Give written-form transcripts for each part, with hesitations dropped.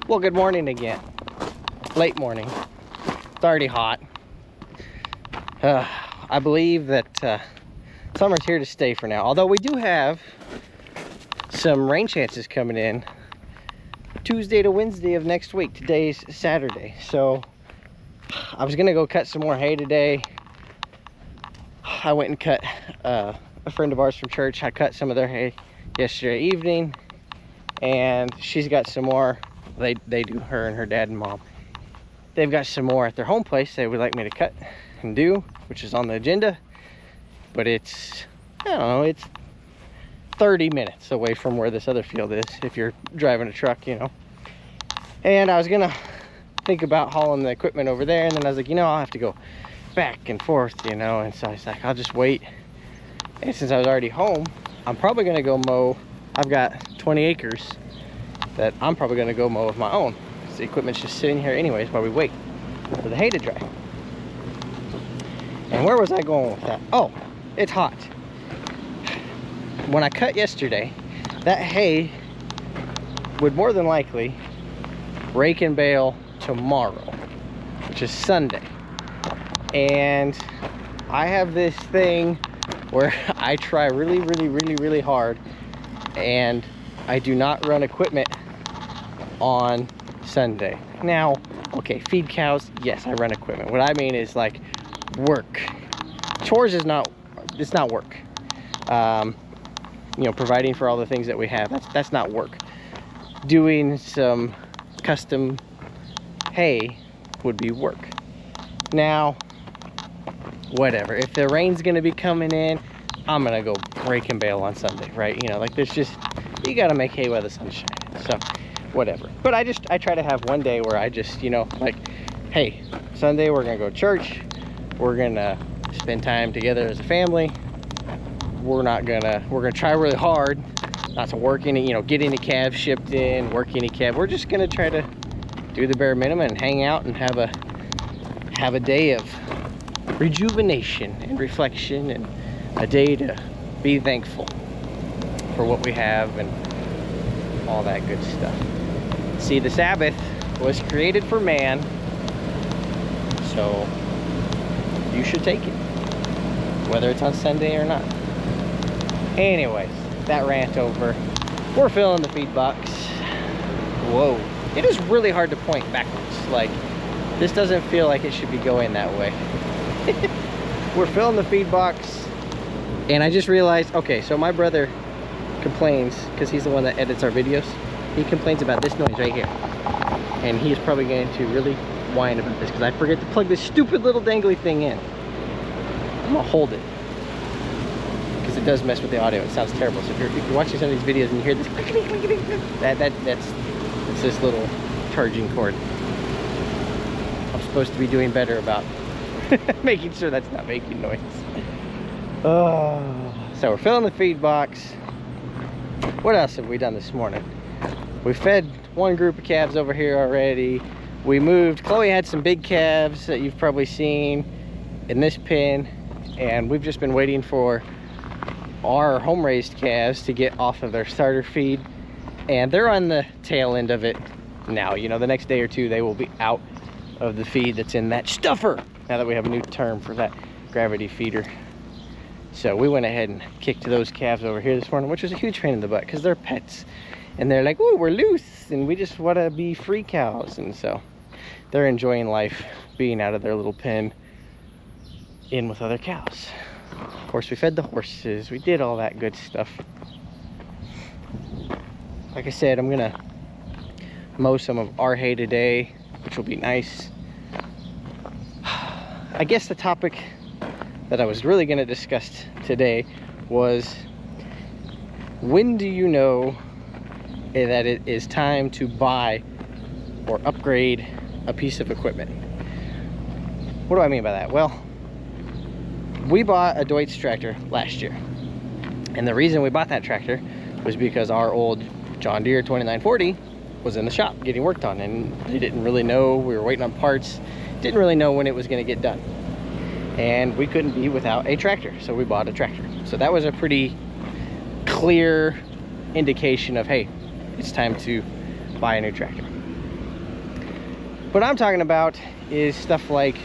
Well, good morning again. Late morning. It's already hot. I believe that summer's here to stay for now. Although we do have some rain chances coming in Tuesday to Wednesday of next week. Today's Saturday. So I was gonna go cut some more hay today. I went and cut a friend of ours from church. I cut some of their hay yesterday evening, and she's got some more. They do, her and her dad and mom. They've got some more at their home place they would like me to cut and do, which is on the agenda. But it's, I don't know, it's 30 minutes away from where this other field is if you're driving a truck, you know. And I was gonna think about hauling the equipment over there, and then I was like, you know, I'll have to go back and forth, you know. And so I was like, I'll just wait. And since I was already home, I'm probably gonna go mow. I've got 20 acres that I'm probably gonna go mow of my own. The equipment's just sitting here anyways while we wait for the hay to dry. And where was I going with that? Oh, it's hot. When I cut yesterday, that hay would more than likely rake and bale tomorrow, which is Sunday. And I have this thing where I try really hard, and I do not run equipment on Sunday. Now, okay, feed cows, yes, I run equipment. What I mean is like work. Chores is not, it's not work. You know, providing for all the things that we have, that's not work. Doing some custom hay would be work. Now, whatever, if the rain's gonna be coming in, I'm gonna go rake and bale on Sunday, right? You know, like there's just, you gotta make hay while the sun's shining. So whatever. But I try to have one day where I just, you know, like, hey, Sunday we're gonna go to church, we're gonna spend time together as a family. We're gonna try really hard not to work any, you know, get any calves shipped in, work any calf. We're just gonna try to do the bare minimum and hang out and have a day of rejuvenation and reflection, and a day to be thankful for what we have and all that good stuff. See, the Sabbath was created for man, so you should take it, whether it's on Sunday or not. Anyways, that rant over. We're filling the feed box. Whoa, it is really hard to point backwards. Like, this doesn't feel like it should be going that way. We're filling the feed box, and I just realized, okay, so my brother complains, because he's the one that edits our videos. He complains about this noise right here, and he is probably going to really whine about this because I forget to plug this stupid little dangly thing in. I'm gonna hold it because it does mess with the audio. It sounds terrible. So if you're watching some of these videos and you hear this, that's this little charging cord. I'm supposed to be doing better about making sure that's not making noise. So we're filling the feed box. What else have we done this morning? We fed one group of calves over here already. We moved, Chloe had some big calves that you've probably seen in this pen, and we've just been waiting for our home-raised calves to get off of their starter feed, and they're on the tail end of it now. You know, the next day or two they will be out of the feed that's in that stuffer, now that we have a new term for that gravity feeder. So we went ahead and kicked those calves over here this morning, which was a huge pain in the butt because they're pets. And they're like, oh, we're loose and we just want to be free cows. And so they're enjoying life, being out of their little pen in with other cows. Of course, we fed the horses. We did all that good stuff. Like I said, I'm going to mow some of our hay today, which will be nice. I guess the topic that I was really going to discuss today was, when do you know that it is time to buy or upgrade a piece of equipment? What do I mean by that? Well, we bought a Deutz tractor last year, and the reason we bought that tractor was because our old John Deere 2940 was in the shop getting worked on, and they didn't really know, we were waiting on parts, didn't really know when it was going to get done, and we couldn't be without a tractor, so we bought a tractor. So that was a pretty clear indication of, hey, it's time to buy a new tractor. What I'm talking about is stuff like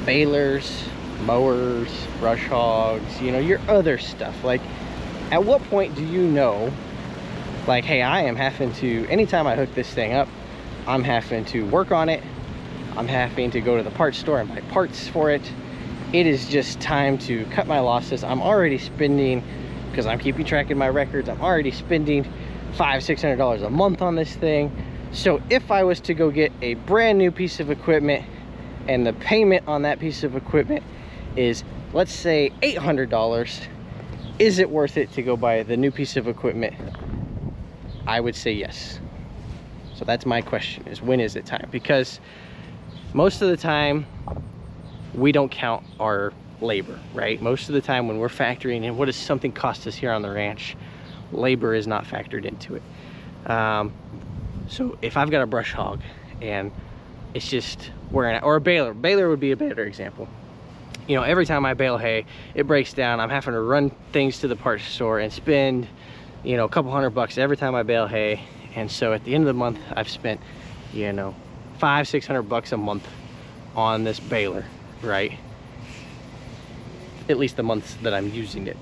balers, mowers, brush hogs, you know, your other stuff. Like, at what point do you know, like, hey, I am having to, anytime I hook this thing up, I'm having to work on it. I'm having to go to the parts store and buy parts for it. It is just time to cut my losses. I'm already spending, because I'm keeping track of my records, I'm already spending $500–600 a month on this thing. So if I was to go get a brand new piece of equipment and the payment on that piece of equipment is, let's say, $800, is it worth it to go buy the new piece of equipment? I would say yes. So that's my question, is when is it time? Because most of the time we don't count our labor, right? Most of the time when we're factoring in what does something cost us here on the ranch, labor is not factored into it. So if I've got a brush hog and it's just wearing out, or a baler would be a better example. You know, every time I bale hay, it breaks down. I'm having to run things to the parts store and spend, you know, a couple $100 every time I bale hay. And so at the end of the month, I've spent, you know, $500–600 a month on this baler, right? At least the months that I'm using it.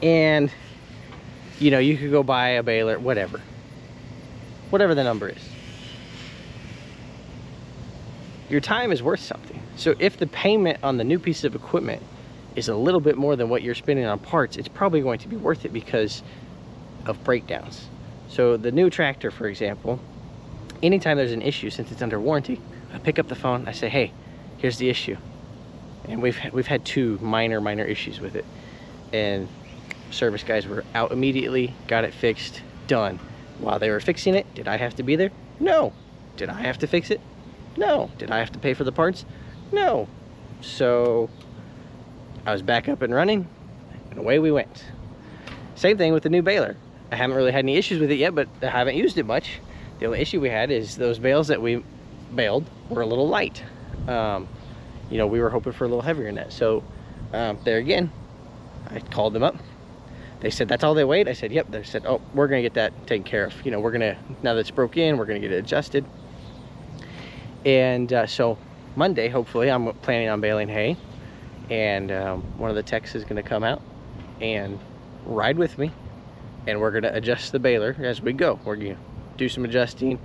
And, you know, you could go buy a baler, whatever the number is. Your time is worth something. So if the payment on the new piece of equipment is a little bit more than what you're spending on parts, it's probably going to be worth it because of breakdowns. So the new tractor, for example, anytime there's an issue, since it's under warranty, I pick up the phone, I say, hey, here's the issue. And we've had two minor issues with it. And service guys were out immediately, got it fixed, done. While they were fixing it, did I have to be there? No. Did I have to fix it? No. Did I have to pay for the parts? No. So I was back up and running, and away we went. Same thing with the new baler. I haven't really had any issues with it yet, but I haven't used it much. The only issue we had is those bales that we baled were a little light. You know, we were hoping for a little heavier than that. So there again, I called them up. They said, that's all they weighed? I said, yep. They said, oh, we're gonna get that taken care of. You know, we're gonna, now that it's broke in, we're gonna get it adjusted. And so Monday, hopefully, I'm planning on baling hay. And one of the techs is gonna come out and ride with me. And we're gonna adjust the baler as we go. We're gonna do some adjusting,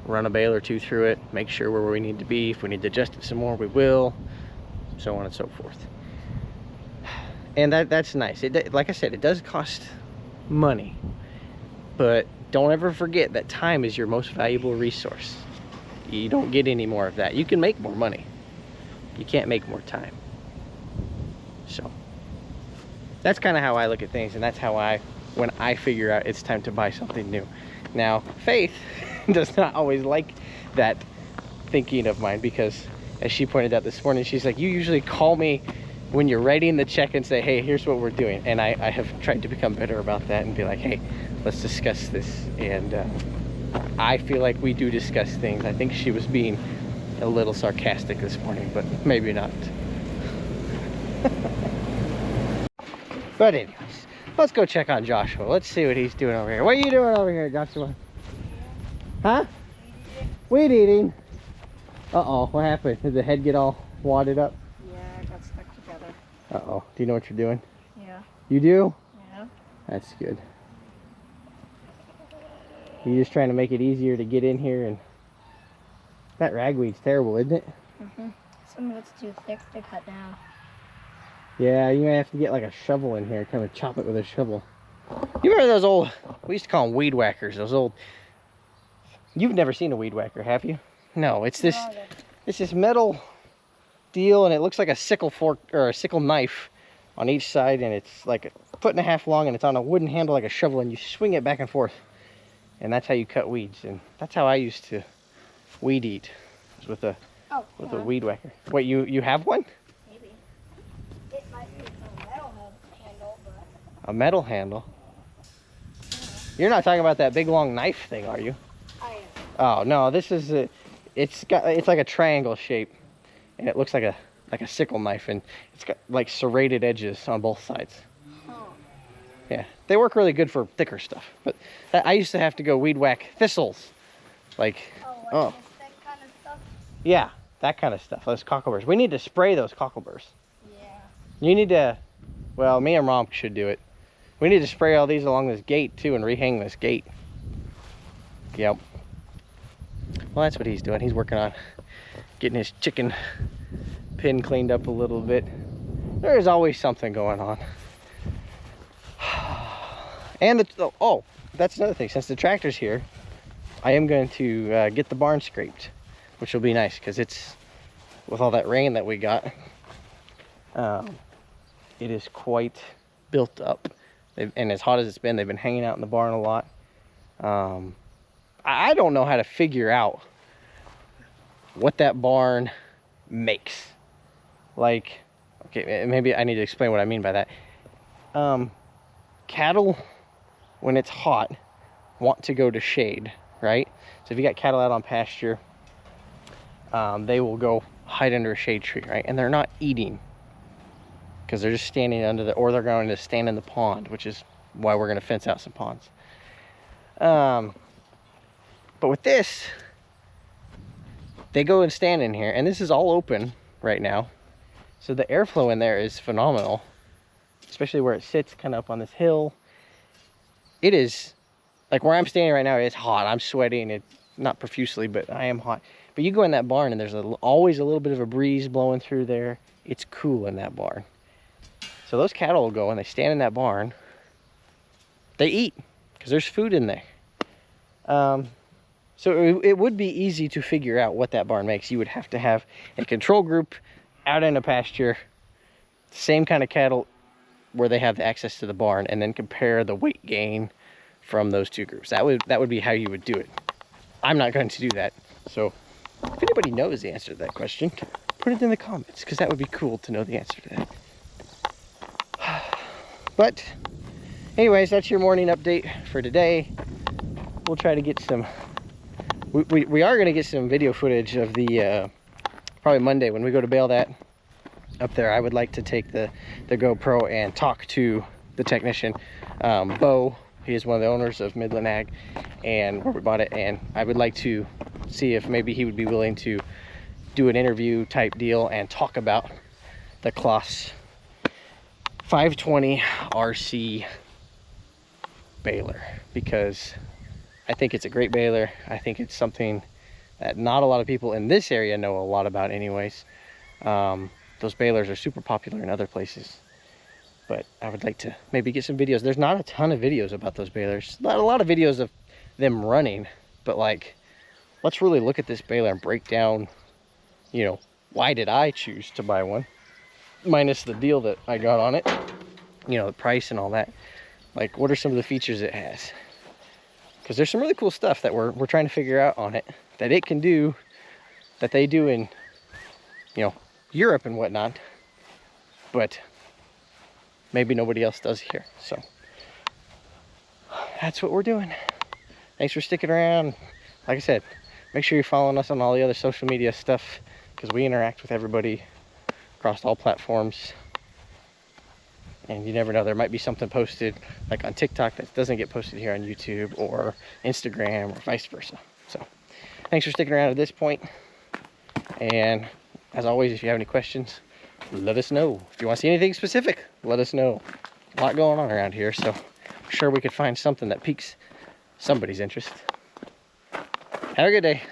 run a bale or two through it, make sure we're where we need to be. If we need to adjust it some more, we will, so on and so forth. And that's nice. Like I said, it does cost money, but don't ever forget that time is your most valuable resource. You don't get any more of that. You can make more money, you can't make more time. So that's kind of how I look at things, and that's how when I figure out it's time to buy something new. Now, Faith does not always like that thinking of mine, because as she pointed out this morning, she's like, you usually call me when you're writing the check and say, hey, here's what we're doing. And I have tried to become better about that and be like, hey, let's discuss this. And I feel like we do discuss things. I think she was being a little sarcastic this morning, but maybe not. But anyways, let's go check on Joshua. Let's see what he's doing over here. What are you doing over here, Joshua? Huh? Weed eating. Uh-oh, what happened? Did the head get all wadded up? Yeah, it got stuck together. Uh-oh. Do you know what you're doing? Yeah. You do? Yeah. That's good. You're just trying to make it easier to get in here, and that ragweed's terrible, isn't it? Mm-hmm. Some of it's too thick to cut down. Yeah, you're gonna have to get like a shovel in here, kind of chop it with a shovel. You remember those old, we used to call them weed whackers, those old, you've never seen a weed whacker, have you? No, it's this metal deal, and it looks like a sickle fork or a sickle knife on each side, and it's like a 1.5 feet long, and it's on a wooden handle like a shovel, and you swing it back and forth, and that's how you cut weeds. And that's how I used to weed eat, was with a weed whacker. Wait, you have one? Maybe. It might be a metal handle, but a metal handle? You're not talking about that big long knife thing, are you? I am. Oh no, this is a, it's like a triangle shape, and it looks like a sickle knife, and it's got like serrated edges on both sides. Oh. Yeah, they work really good for thicker stuff. But I used to have to go weed whack thistles, like Oh. This thick kind Yeah, that kind of stuff. Those cockleburs. We need to spray those cockleburs. Yeah. You need to, well, me and Mom should do it. We need to spray all these along this gate too and rehang this gate. Yep. Well, that's what he's doing. He's working on getting his chicken pen cleaned up a little bit. There's always something going on. And oh, that's another thing. Since the tractor's here, I am going to get the barn scraped, which will be nice because it's, with all that rain that we got, it is quite built up. And as hot as it's been, they've been hanging out in the barn a lot. I don't know how to figure out what that barn makes. Like, okay, maybe I need to explain what I mean by that. Cattle, when it's hot, want to go to shade, right? So if you got cattle out on pasture, they will go hide under a shade tree, right? And they're not eating because they're just standing under the, or they're going to stand in the pond, which is why we're going to fence out some ponds. But with this, they go and stand in here, and this is all open right now. So the airflow in there is phenomenal, especially where it sits kind of up on this hill. It is, like where I'm standing right now, it's hot. I'm sweating, it not profusely, but I am hot. But you go in that barn and there's always a little bit of a breeze blowing through there. It's cool in that barn. So those cattle will go and they stand in that barn. They eat because there's food in there. So it would be easy to figure out what that barn makes. You would have to have a control group out in a pasture, same kind of cattle where they have access to the barn, and then compare the weight gain from those two groups. That would be how you would do it. I'm not going to do that. So if anybody knows the answer to that question, put it in the comments, because that would be cool to know the answer to that. But anyways, that's your morning update for today. We'll try to get some, we are going to get some video footage of the, probably Monday when we go to bail that up there. I would like to take the GoPro and talk to the technician, Bo. He is one of the owners of Midland Ag and where we bought it, and I would like to see if maybe he would be willing to do an interview type deal and talk about the Kloss 520 RC baler, because I think it's a great baler. I think it's something that not a lot of people in this area know a lot about anyways. Those balers are super popular in other places, but I would like to maybe get some videos. There's not a ton of videos about those balers. Not a lot of videos of them running, but like, let's really look at this baler and break down, you know, why did I choose to buy one? Minus the deal that I got on it, you know, the price and all that. Like, what are some of the features it has? Because there's some really cool stuff that we're trying to figure out on it, that it can do, that they do in, you know, Europe and whatnot, but maybe nobody else does here. So that's what we're doing. Thanks for sticking around. Like I said, make sure you're following us on all the other social media stuff, because we interact with everybody across all platforms. And you never know, there might be something posted like on TikTok that doesn't get posted here on YouTube or Instagram or vice versa. So thanks for sticking around to this point. And as always, if you have any questions, let us know. If you want to see anything specific, let us know. A lot going on around here, so I'm sure we could find something that piques somebody's interest. Have a good day.